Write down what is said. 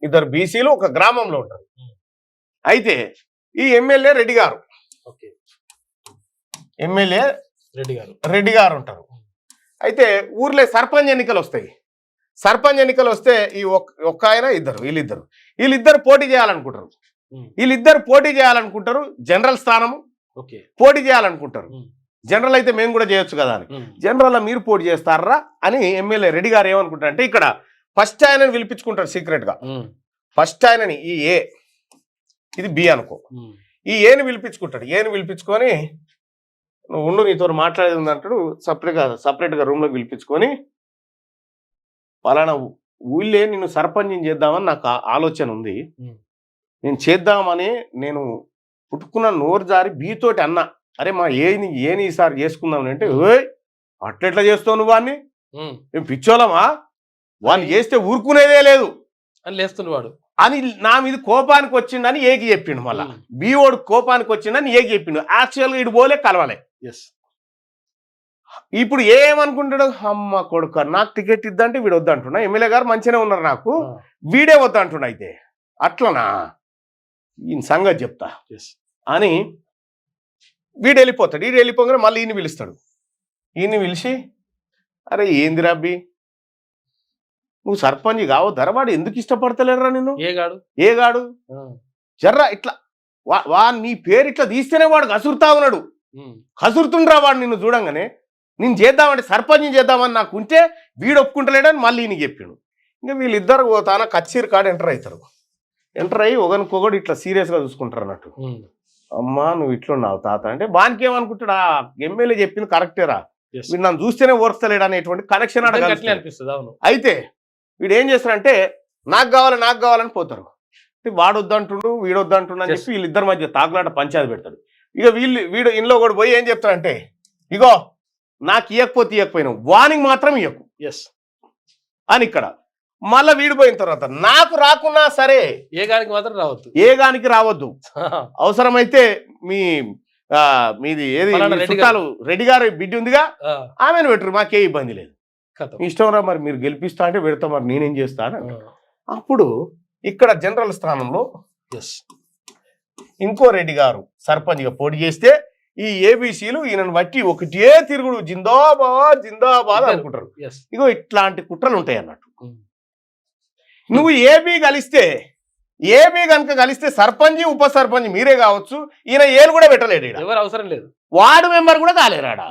ఇద్దరు బీసీలు ఒక గ్రామంలో ఉంటారు. అయితే ఈ ఎమ్మెల్యే రెడ్డి గారు ఎమ్మెల్యే రెడ్డి గారు ఉంటారు. అయితే ఊర్లో సర్పంచ్ ఎన్నికలు వస్తాయి. సర్పంచ్ ఎన్నికలు వస్తే ఈ ఒక్క ఆయన వీళ్ళిద్దరు పోటీ చేయాలనుకుంటారు. జనరల్ స్థానము పోటీ చేయాలనుకుంటారు. జనరల్ అయితే మేము కూడా చేయొచ్చు కదా అని. జనరల్ మీరు పోటీ చేస్తారా అని ఎమ్మెల్యే రెడ్డి గారు ఏమనుకుంటారు అంటే ఇక్కడ ఫస్ట్ ఆయనని పిలిపించుకుంటారు సీక్రెట్ గా. ఫస్ట్ ఆయనని ఈ ఏ ఇది బి అనుకో, ఈ ఏని పిలిపించుకుంటాడు. ఏని పిలిపించుకొని నువ్వు ఉండు నీతో మాట్లాడేది ఉంది అంటాడు. సపరేట్ గా రూమ్ లో పిలిపించుకొని పలానా ఊళ్ళే నిన్ను సర్పంచం చేద్దామని నాకు ఆలోచన ఉంది, నేను చేద్దామని నేను పుట్టుకున్న నోరు జారి బీతోటి అన్నా, అరే మా ఏని ఈసారి చేసుకుందామని అంటే అట్లెట్లా చేస్తావు నువ్వు వాడిని, మేము పిచ్చోళమా, వాళ్ళు చేస్తే ఊరుకునేదే లేదు అని లేస్తున్నాడు అని నా మీద కోపానికి వచ్చిండని ఏకి చెప్పిండు. మళ్ళా బీఓడు కోపానికి వచ్చిండని ఏకి చెప్పిండు. యాక్చువల్గా ఇటు పోలే కలవాలే. ఇప్పుడు ఏమనుకుంటాడు, అమ్మ కొడుక నాకు టికెట్ ఇద్దంటే వీడు వద్దంటున్నా, ఎమ్మెల్యే గారు మంచిగానే ఉన్నారు నాకు, వీడే వద్దంటున్నా, అయితే అట్లనా ఈయన సంగతి చెప్తా అని వీడు వెళ్ళిపోతాడు. వీడు వెళ్ళిపోగానే మళ్ళీ ఈయన పిలుస్తాడు. ఈయన్ని పిలిచి అరే ఏంది రబ్బి నువ్వు సర్పంచ్ కావద్దారా, వాడు ఎందుకు ఇష్టపడతలేరా నిన్ను, ఏగాడు జర్రా ఇట్లా నీ పేరు ఇట్లా తీస్తేనే వాడు కసురుతా ఉన్నాడు, కసురుతుండ్రా వాడు నిన్ను చూడంగానే, నేను చేద్దామంటే సర్పంచ్ చేద్దామని నాకు ఉంటే వీడు ఒప్పుకుంటలేడని మళ్ళీ ఈయన చెప్పిండు. ఇంకా వీళ్ళిద్దరు తాన కచ్చీరు కాడ ఎంటర్ అవుతారు. ఎంటర్ అయ్యి ఒకరికొకడు ఇట్లా సీరియస్గా చూసుకుంటారు అన్నట్టు. అమ్మా నువ్వు ఇట్లున్నావు తాత అంటే బానికి ఏమనుకుంటాడు, ఆ ఎమ్మెల్యే చెప్పింది కరెక్టేరా, వీడు నన్ను చూస్తేనే ఓర్స్తలేడు అనేటువంటి కనెక్షన్ అనిపిస్తుంది. అయితే వీడు ఏం చేస్తారంటే నాకు కావాలని పోతారు. వాడు వద్దంటుండు వీడు వద్దంటుండు అని చెప్పి వీళ్ళిద్దరి మధ్య తాకులాట పంచాయతీ పెడతాడు. ఇక వీడు ఇంట్లో కూడా పోయి ఏం చెప్తారంటే, ఇగో నాకు ఇవ్వకపోయినావు, వానికి మాత్రం ఇవ్వకు అని ఇక్కడ. మళ్ళా వీడిపోయిన తర్వాత నాకు రాకున్నా సరే ఏగానికి రావద్దు, అవసరమైతే మీది ఏది చుట్టాలు రెడ్డి గారు బిడ్డ ఉందిగా ఆమెను పెట్టరు, మాకే ఇబ్బంది లేదు, ఇష్టం రా, మరి మీరు గెలిపిస్తా అంటే పెడతా, మరి నేనేం చేస్తాను. అప్పుడు ఇక్కడ జనరల్ స్థానంలో ఇంకో రెడ్డి గారు సర్పంచ్గా పోటీ చేస్తే ఈ ఏబీసీలు ఈయనను బట్టి ఒకటే తిరుగుడు జిందాబాద్ అనుకుంటారు. ఇగో ఇట్లాంటి కుట్రలు ఉంటాయి అన్నట్టు. నువ్వు ఏబీ కనుక కలిస్తే సర్పంచ్ ఉప సర్పంచ్ మీరే కావచ్చు, ఈయన ఏలు కూడా పెట్టలేడు, ఎవరు అవసరం లేదు, వార్డు మెంబర్ కూడా కాలేరాడా.